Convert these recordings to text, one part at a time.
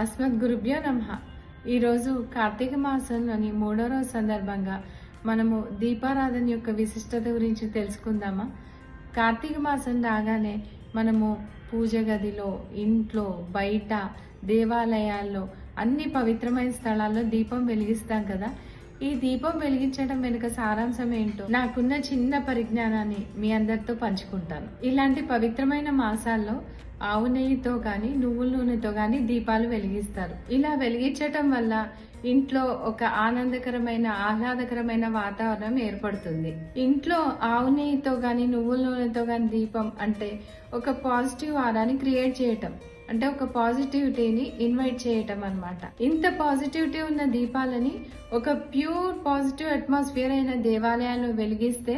అస్మద్గురుభ్యో నమః. ఈరోజు కార్తీక మాసంలోని 3వ రోజు సందర్భంగా మనము దీపారాధన యొక్క విశిష్టత గురించి తెలుసుకుందామా. కార్తీక మాసం రాగానే మనము పూజ గదిలో, ఇంట్లో, బయట, దేవాలయాల్లో, అన్ని పవిత్రమైన స్థలాల్లో దీపం వెలిగిస్తాం కదా. ఈ దీపం వెలిగించడం వెనుక సారాంశం ఏంటో నాకున్న చిన్న పరిజ్ఞానాన్ని మీ అందరితో పంచుకుంటాను. ఇలాంటి పవిత్రమైన మాసాల్లో ఆవు నెయ్యితో కానీ నువ్వుల నూనెతో కానీ దీపాలు వెలిగిస్తారు. ఇలా వెలిగించటం వల్ల ఇంట్లో ఒక ఆనందకరమైన, ఆహ్లాదకరమైన వాతావరణం ఏర్పడుతుంది. ఇంట్లో ఆవు నెయ్యితో కానీ నువ్వుల నూనెతో కానీ దీపం అంటే ఒక పాజిటివ్ ఆరాని క్రియేట్ చేయటం, అంటే ఒక పాజిటివిటీని ఇన్వైట్ చేయటం అన్నమాట. ఇంత పాజిటివిటీ ఉన్న దీపాలని ఒక ప్యూర్ పాజిటివ్ అట్మాస్ఫియర్ అయిన దేవాలయాల్లో వెలిగిస్తే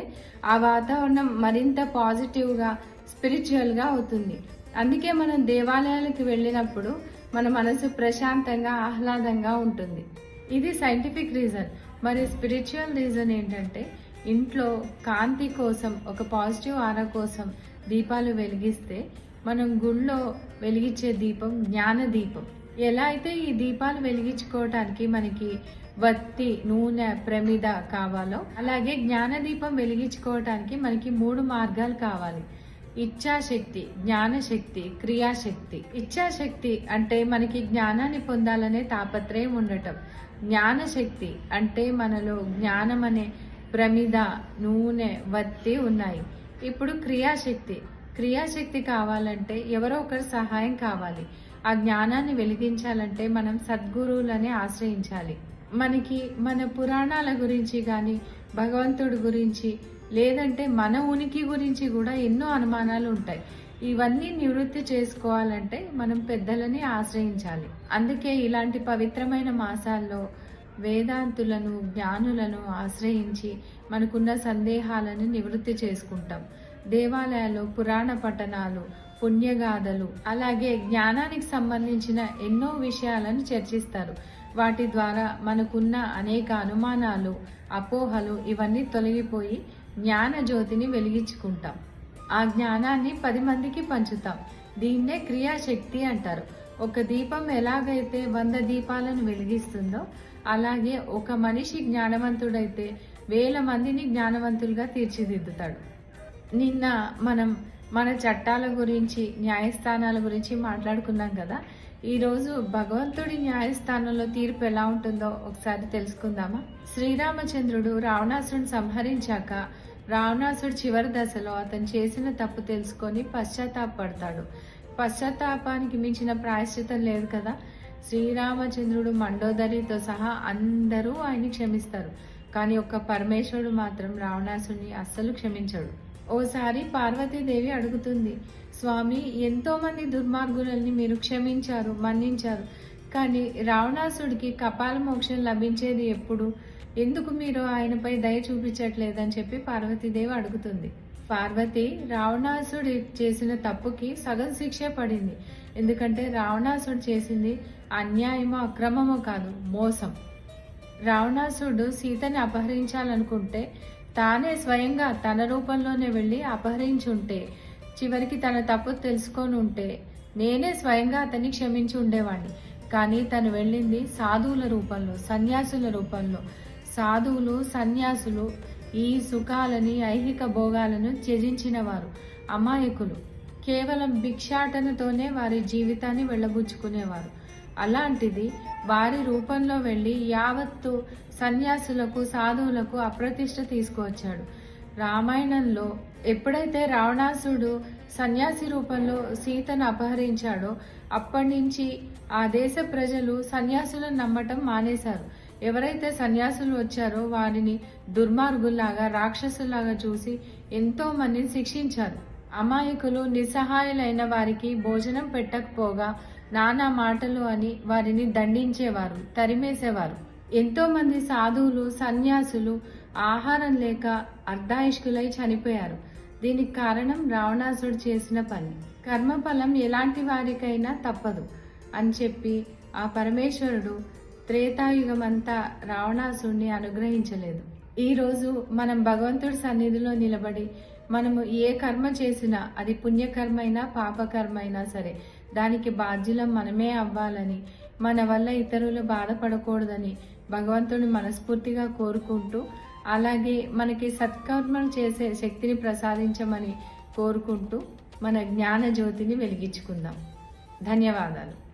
ఆ వాతావరణం మరింత పాజిటివ్గా, స్పిరిచువల్గా అవుతుంది. అందుకే మనం దేవాలయాలకు వెళ్ళినప్పుడు మన మనసు ప్రశాంతంగా, ఆహ్లాదంగా ఉంటుంది. ఇది సైంటిఫిక్ రీజన్. మరి స్పిరిచువల్ రీజన్ ఏంటంటే, ఇంట్లో కాంతి కోసం, ఒక పాజిటివ్ ఆరా కోసం దీపాలు వెలిగిస్తే మనం గుళ్ళో వెలిగించే దీపం జ్ఞాన దీపం. ఎలా అయితే ఈ దీపాలు వెలిగించుకోవటానికి మనకి వత్తి, నూనె, ప్రమిద కావాలో, అలాగే జ్ఞాన దీపం వెలిగించుకోవటానికి మనకి 3 మార్గాలు కావాలి. ఇచ్ఛాశక్తి, జ్ఞానశక్తి, క్రియాశక్తి. ఇచ్ఛాశక్తి అంటే మనకి జ్ఞానాన్ని పొందాలనే తాపత్రయం ఉండటం. జ్ఞానశక్తి అంటే మనలో జ్ఞానం అనే ప్రమిద, నూనె, వత్తి ఉన్నాయి. ఇప్పుడు క్రియాశక్తి కావాలంటే ఎవరో ఒకరి సహాయం కావాలి. ఆ జ్ఞానాన్ని వెలిగించాలంటే మనం సద్గురువులని ఆశ్రయించాలి. మనకి మన పురాణాల గురించి కానీ, భగవంతుడి గురించి, లేదంటే మన ఉనికి గురించి కూడా ఎన్నో అనుమానాలు ఉంటాయి. ఇవన్నీ నివృత్తి చేసుకోవాలంటే మనం పెద్దలని ఆశ్రయించాలి. అందుకే ఇలాంటి పవిత్రమైన మాసాల్లో వేదాంతులను, జ్ఞానులను ఆశ్రయించి మనకున్న సందేహాలను నివృత్తి చేసుకుంటాం. దేవాలయాల్లో పురాణ పఠనాలు, పుణ్యగాథలు, అలాగే జ్ఞానానికి సంబంధించిన ఎన్నో విషయాలను చర్చిస్తారు. వాటి ద్వారా మనకున్న అనేక అనుమానాలు, అపోహలు ఇవన్నీ తొలగిపోయి జ్ఞాన జ్యోతిని వెలిగించుకుంటాం. ఆ జ్ఞానాన్ని 10 మందికి పంచుతాం. దీన్నే క్రియాశక్తి అంటారు. ఒక దీపం ఎలాగైతే 100 దీపాలను వెలిగిస్తుందో, అలాగే ఒక మనిషి జ్ఞానవంతుడైతే 1000 మందిని జ్ఞానవంతులుగా తీర్చిదిద్దుతాడు. నిన్న మనం మన చట్టాల గురించి, న్యాయస్థానాల గురించి మాట్లాడుకున్నాం కదా. ఈరోజు భగవంతుడి న్యాయస్థానంలో తీర్పు ఎలా ఉంటుందో ఒకసారి తెలుసుకుందామా. శ్రీరామచంద్రుడు రావణాసురుని సంహరించాక రావణాసుడు చివరి దశలో అతను చేసిన తప్పు తెలుసుకొని పశ్చాత్తాపడతాడు. పశ్చాత్తాపానికి మించిన ప్రాయశ్చితం లేదు కదా. శ్రీరామచంద్రుడు, మండోదరితో సహా అందరూ ఆయన్ని క్షమిస్తారు. కానీ ఒక్క పరమేశ్వరుడు మాత్రం రావణాసుడిని అస్సలు క్షమించడు. ఓసారి పార్వతీదేవి అడుగుతుంది, స్వామి, ఎంతో మంది దుర్మార్గులని మీరు క్షమించారు, మన్నించారు, కానీ రావణాసుడికి కపాల మోక్షం లభించేది ఎప్పుడు? ఎందుకు మీరు ఆయనపై దయ చూపించట్లేదని చెప్పి పార్వతీదేవి అడుగుతుంది. పార్వతి, రావణాసుడు చేసిన తప్పుకి సగం శిక్షే పడింది. ఎందుకంటే రావణాసుడు చేసింది అన్యాయమో, అక్రమమో కాదు, మోసం. రావణాసుడు సీతని అపహరించాలనుకుంటే తానే స్వయంగా తన రూపంలోనే వెళ్ళి అపహరించుంటే, చివరికి తన తప్పు తెలుసుకొని ఉంటే నేనే స్వయంగా అతన్ని క్షమించి ఉండేవాడిని. కానీ తను వెళ్ళింది సాధువుల రూపంలో, సన్యాసుల రూపంలో. సాధువులు, సన్యాసులు ఈ సుఖాలని, ఐహిక భోగాలను త్యజించిన వారు, అమాయకులు. కేవలం భిక్షాటనతోనే వారి జీవితాన్ని వెళ్ళబుచ్చుకునేవారు. అలాంటిది వారి రూపంలో వెళ్ళి యావత్తు సన్యాసులకు, సాధువులకు అప్రతిష్ట తీసుకువచ్చాడు. రామాయణంలో ఎప్పుడైతే రావణాసుడు సన్యాసి రూపంలో సీతను అపహరించాడో అప్పటి నుంచి ఆ దేశ ప్రజలు సన్యాసులను నమ్మటం మానేశారు. ఎవరైతే సన్యాసులు వచ్చారో వారిని దుర్మార్గుల్లాగా, రాక్షసులాగా చూసి ఎంతో మందిని శిక్షించారు. అమాయకులు, నిస్సహాయులైన వారికి భోజనం పెట్టకపోగా నానా మాటలు అని వారిని దండించేవారు, తరిమేసేవారు. ఎంతో మంది సాధువులు, సన్యాసులు ఆహారం లేక అర్ధాయుష్కులై చనిపోయారు. దీనికి కారణం రావణాసుడు చేసిన పని. కర్మఫలం ఎలాంటి వారికైనా తప్పదు అని చెప్పి ఆ పరమేశ్వరుడు త్రేతాయుగమంతా రావణాసుడిని అనుగ్రహించలేదు. ఈరోజు మనం భగవంతుడి సన్నిధిలో నిలబడి మనము ఏ కర్మ చేసినా, అది పుణ్యకర్మ అయినా పాపకర్మ అయినా సరే, దానికి బాధ్యులం మనమే అవ్వాలని, మన వల్ల ఇతరులు బాధపడకూడదని భగవంతుని మనస్ఫూర్తిగా కోరుకుంటూ, అలాగే మనకి సత్కర్మలు చేసే శక్తిని ప్రసాదించమని కోరుకుంటూ మన జ్ఞాన జ్యోతిని వెలిగించుకుందాం. ధన్యవాదాలు.